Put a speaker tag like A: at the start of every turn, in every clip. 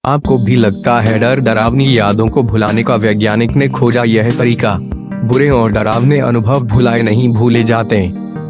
A: आपको भी लगता है डरावनी यादों को भुलाने का वैज्ञानिक ने खोजा यह तरीका? बुरे और डरावने अनुभव भुलाए नहीं भूले जाते,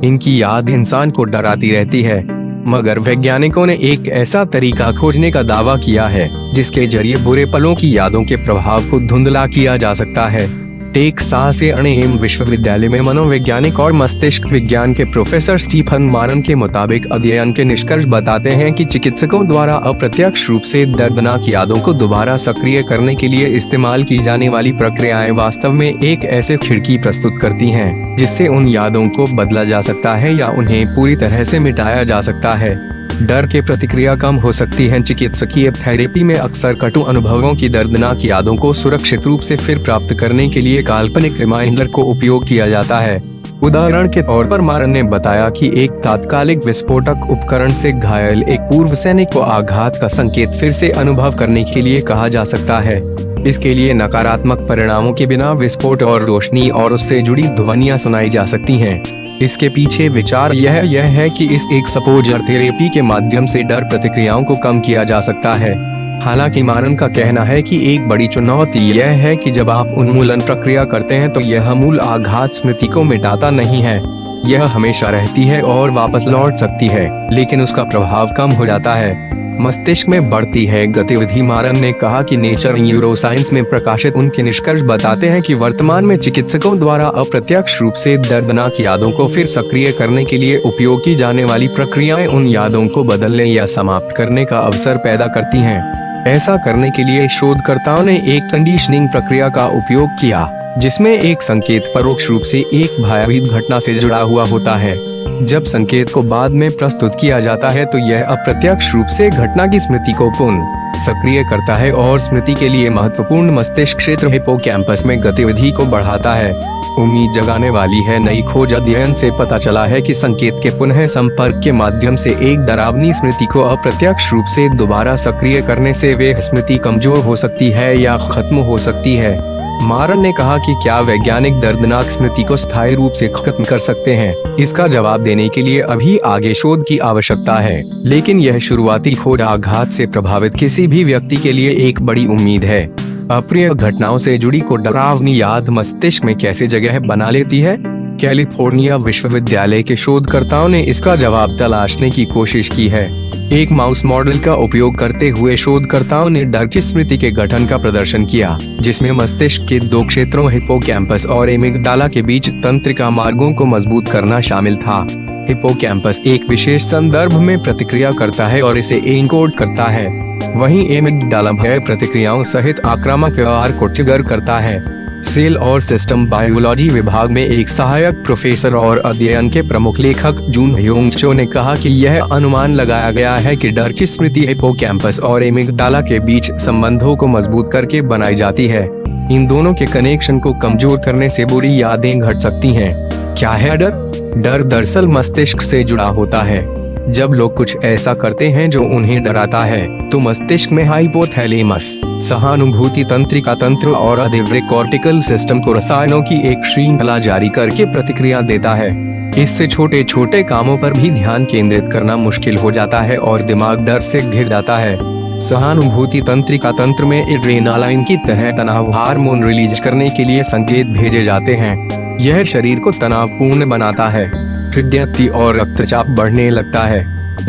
A: इनकी याद इंसान को डराती रहती है। मगर वैज्ञानिकों ने एक ऐसा तरीका खोजने का दावा किया है जिसके जरिए बुरे पलों की यादों के प्रभाव को धुंधला किया जा सकता है। टेक्सास ए&एम विश्वविद्यालय में मनोवैज्ञानिक और मस्तिष्क विज्ञान के प्रोफेसर स्टीफन मारन के मुताबिक अध्ययन के निष्कर्ष बताते हैं कि चिकित्सकों द्वारा अप्रत्यक्ष रूप से दर्दनाक यादों को दोबारा सक्रिय करने के लिए इस्तेमाल की जाने वाली प्रक्रियाएं वास्तव में एक ऐसे खिड़की प्रस्तुत करती हैं जिससे उन यादों को बदला जा सकता है या उन्हें पूरी तरह से मिटाया जा सकता है। डर के प्रतिक्रिया कम हो सकती है। चिकित्सकीय थेरेपी में अक्सर कटु अनुभवों की दर्दनाक यादों को सुरक्षित रूप से फिर प्राप्त करने के लिए काल्पनिक रिमाइंडर को उपयोग किया जाता है। उदाहरण के तौर पर मारन ने बताया कि एक तात्कालिक विस्फोटक उपकरण से घायल एक पूर्व सैनिक को आघात का संकेत फिर से अनुभव करने के लिए कहा जा सकता है। इसके लिए नकारात्मक परिणामों के बिना विस्फोट और रोशनी और उससे जुड़ी ध्वनियां सुनाई जा सकती हैं। इसके पीछे विचार यह है कि इस एक्सपोजर थेरेपी के माध्यम से डर प्रतिक्रियाओं को कम किया जा सकता है। हालांकि मारन का कहना है कि एक बड़ी चुनौती यह है कि जब आप उन्मूलन प्रक्रिया करते हैं तो यह मूल आघात स्मृति को मिटाता नहीं है। यह हमेशा रहती है और वापस लौट सकती है, लेकिन उसका प्रभाव कम हो जाता है। मस्तिष्क में बढ़ती है गतिविधि। मारन ने कहा कि नेचर न्यूरोसाइंस में प्रकाशित उनके निष्कर्ष बताते हैं कि वर्तमान में चिकित्सकों द्वारा अप्रत्यक्ष रूप से दर्दनाक यादों को फिर सक्रिय करने के लिए उपयोग की जाने वाली प्रक्रियाएं उन यादों को बदलने या समाप्त करने का अवसर पैदा करती हैं। ऐसा करने के लिए शोधकर्ताओं ने एक कंडीशनिंग प्रक्रिया का उपयोग किया, जिसमें एक संकेत परोक्ष रूप से एक भयभीत घटना से जुड़ा हुआ होता है। जब संकेत को बाद में प्रस्तुत किया जाता है तो यह अप्रत्यक्ष रूप से घटना की स्मृति को पुनः सक्रिय करता है और स्मृति के लिए महत्वपूर्ण मस्तिष्क क्षेत्र हिप्पोकैम्पस में गतिविधि को बढ़ाता है। उम्मीद जगाने वाली है नई खोज अध्ययन से पता चला है कि संकेत के पुनः संपर्क के माध्यम से एक डरावनी स्मृति को अप्रत्यक्ष रूप से दोबारा सक्रिय करने से वे स्मृति कमजोर हो सकती है या खत्म हो सकती है। मारन ने कहा कि क्या वैज्ञानिक दर्दनाक स्मृति को स्थायी रूप से खत्म कर सकते हैं? इसका जवाब देने के लिए अभी आगे शोध की आवश्यकता है, लेकिन यह शुरुआती खोज आघात से प्रभावित किसी भी व्यक्ति के लिए एक बड़ी उम्मीद है। अप्रिय घटनाओं से जुड़ी को डरावनी याद मस्तिष्क में कैसे जगह बना लेती है? कैलिफोर्निया विश्वविद्यालय के शोधकर्ताओं ने इसका जवाब तलाशने की कोशिश की है। एक माउस मॉडल का उपयोग करते हुए शोधकर्ताओं ने डर की स्मृति के गठन का प्रदर्शन किया, जिसमें मस्तिष्क के दो क्षेत्रों हिप्पोकैम्पस और एमिगडाला के बीच तंत्रिका मार्गों को मजबूत करना शामिल था। हिप्पोकैम्पस एक विशेष संदर्भ में प्रतिक्रिया करता है और इसे एन्कोड करता है, वहीं एमिगडाला भय प्रतिक्रियाओं सहित आक्रामक व्यवहार को ट्रिगर करता है। सेल और सिस्टम बायोलॉजी विभाग में एक सहायक प्रोफेसर और अध्ययन के प्रमुख लेखक जून ह्योंग चो ने कहा कि यह अनुमान लगाया गया है कि डर की स्मृति हिप्पोकैम्पस और एमिगडाला के बीच संबंधों को मजबूत करके बनाई जाती है। इन दोनों के कनेक्शन को कमजोर करने से बुरी यादें घट सकती हैं। क्या है डर? डर दरअसल मस्तिष्क से जुड़ा होता है। जब लोग कुछ ऐसा करते हैं जो उन्हें डराता है तो मस्तिष्क में हाइपोथैलेमस, सहानुभूति तंत्रिका तंत्र और अधिवृक्क कॉर्टिकल सिस्टम को रसायनों की एक श्रृंखला जारी करके प्रतिक्रिया देता है। इससे छोटे छोटे कामों पर भी ध्यान केंद्रित करना मुश्किल हो जाता है और दिमाग डर से घिर जाता है। सहानुभूति तंत्रिका तंत्र में एड्रेनालाइन की तरह तनाव हार्मोन रिलीज करने के लिए संकेत भेजे जाते हैं। यह शरीर को तनावपूर्ण बनाता है, हृदय गति और रक्तचाप बढ़ने लगता है,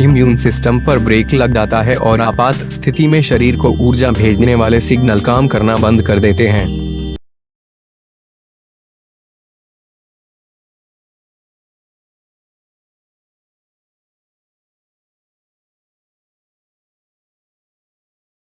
A: इम्यून सिस्टम पर ब्रेक लग जाता है और आपात स्थिति में शरीर को ऊर्जा भेजने वाले सिग्नल काम करना बंद कर देते हैं।